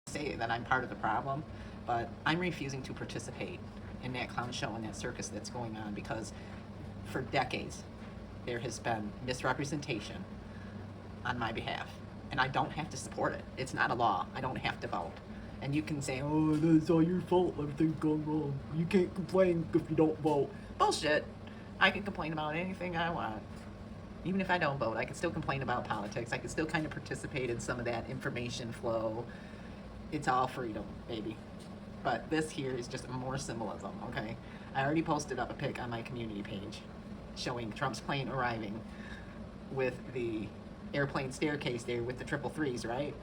say that I'm part of the problem, but I'm refusing to participate in that clown show and that circus that's going on because for decades there has been misrepresentation on my behalf. And I don't have to support it. It's not a law. I don't have to vote. And you can say, oh, that's all your fault. Everything's gone wrong. You can't complain if you don't vote. Bullshit. I can complain about anything I want. Even if I don't vote, I can still complain about politics. I can still kind of participate in some of that information flow. It's all freedom, baby. But this here is just more symbolism, okay? I already posted up a pic on my community page showing Trump's plane arriving with the airplane staircase there with the triple threes, right?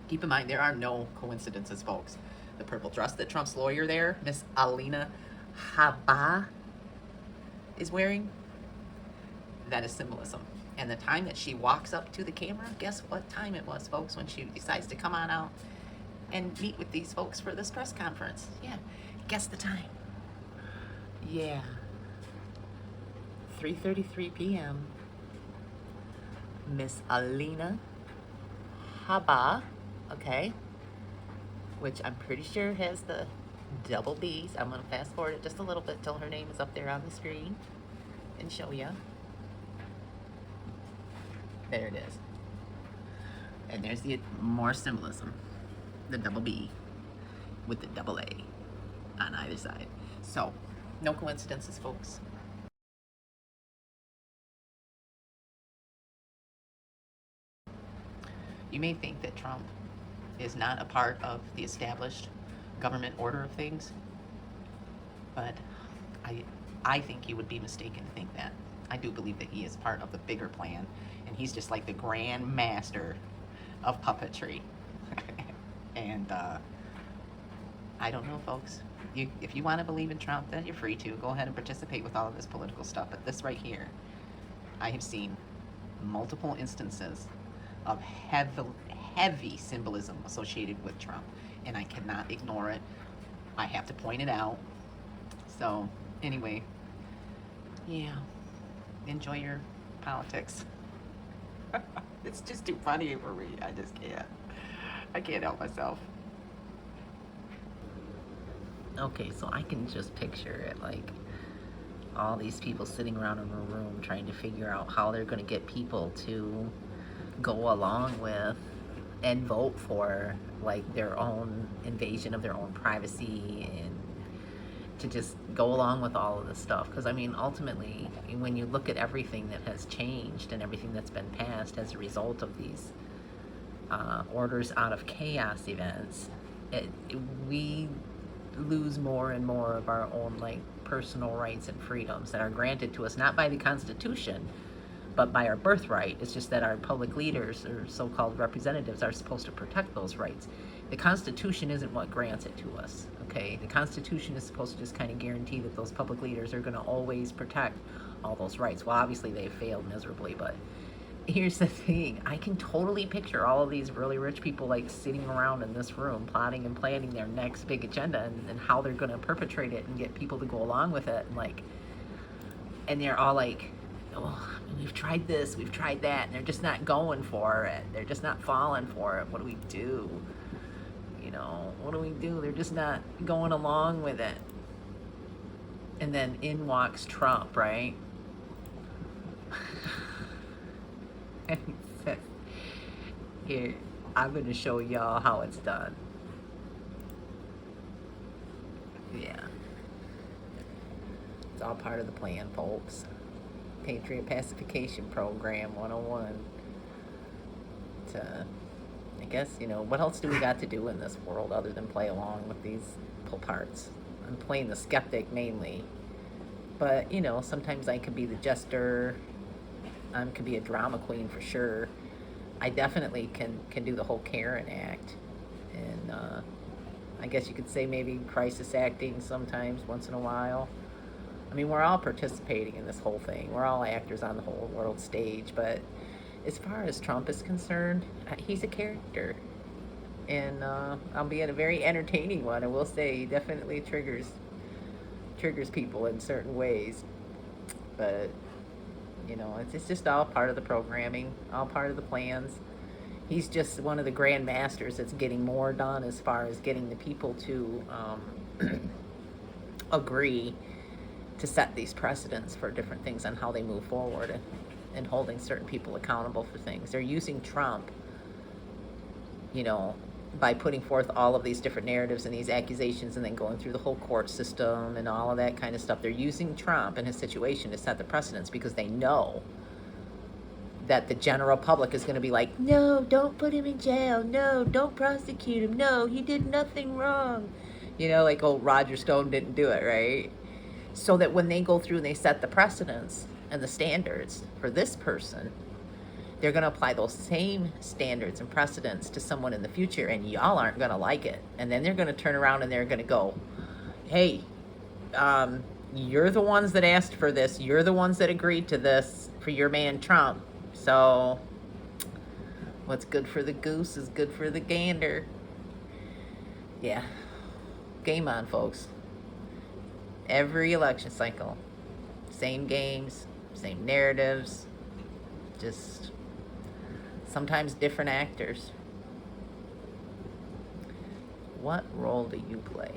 Keep in mind, there are no coincidences, folks. The purple dress that Trump's lawyer there, Miss Alina Habba, is wearing, that is symbolism. And the time that she walks up to the camera, guess what time it was, folks, when she decides to come on out and meet with these folks for this press conference. Yeah, guess the time. Yeah, 3:33 p.m. Miss Alina Habba, okay, which I'm pretty sure has the double B's. I'm going to fast forward it just a little bit till her name is up there on the screen and show you. There it is. And there's the more symbolism. The double B with the double A on either side. So, no coincidences, folks. You may think that Trump is not a part of the established government order of things, but I think you would be mistaken to think that. I do believe that he is part of the bigger plan, and he's just like the grand master of puppetry. And I don't know, folks. If you want to believe in Trump, then you're free to. Go ahead and participate with all of this political stuff. But this right here, I have seen multiple instances of heavy symbolism associated with Trump, and I cannot ignore it. I have to point it out. So, anyway, yeah, enjoy your politics. It's just too funny for me. I just can't. I can't help myself. Okay, so I can just picture it like all these people sitting around in a room trying to figure out how they're going to get people to go along with and vote for like their own invasion of their own privacy and to just go along with all of this stuff. Because I mean, ultimately, when you look at everything that has changed and everything that's been passed as a result of these orders out of chaos events, we lose more and more of our own like personal rights and freedoms that are granted to us not by the Constitution but by our birthright. It's just that our public leaders or so-called representatives are supposed to protect those rights. The Constitution isn't what grants it to us, okay? The Constitution is supposed to just kind of guarantee that those public leaders are going to always protect all those rights. Well, obviously they failed miserably, but here's the thing. I can totally picture all of these really rich people like sitting around in this room plotting and planning their next big agenda and how they're going to perpetrate it and get people to go along with it, and like, and they're all like, oh, we've tried this, we've tried that, and they're just not going for it. They're just not falling for it. What do we do? You know, what do we do? They're just not going along with it. And then in walks Trump, right? And he says, here, I'm going to show y'all how it's done. Yeah. It's all part of the plan, folks. Patriot Pacification Program 101. I guess, you know, what else do we got to do in this world other than play along with these pull parts? I'm playing the skeptic mainly. But, you know, sometimes I could be the jester. I could be a drama queen for sure. I definitely can do the whole Karen act. And I guess you could say maybe crisis acting sometimes, once in a while. I mean, we're all participating in this whole thing. We're all actors on the whole world stage. But as far as Trump is concerned, he's a character. And albeit a very entertaining one, I will say he definitely triggers people in certain ways. But You know, it's just all part of the programming, all part of the plans. He's just one of the grand masters that's getting more done as far as getting the people to agree to set these precedents for different things on how they move forward, and holding certain people accountable for things. They're using Trump, you know, by putting forth all of these different narratives and these accusations and then going through the whole court system and all of that kind of stuff. They're using Trump and his situation to set the precedents because they know that the general public is going to be like, no, don't put him in jail. No, don't prosecute him. No, he did nothing wrong. You know, like, oh, Roger Stone didn't do it, right? So that when they go through and they set the precedents and the standards for this person, they're going to apply those same standards and precedents to someone in the future, and y'all aren't going to like it. And then they're going to turn around and they're going to go, hey, you're the ones that asked for this. You're the ones that agreed to this for your man Trump. So what's good for the goose is good for the gander. Yeah. Game on, folks. Every election cycle, same games, same narratives, just sometimes different actors. What role do you play?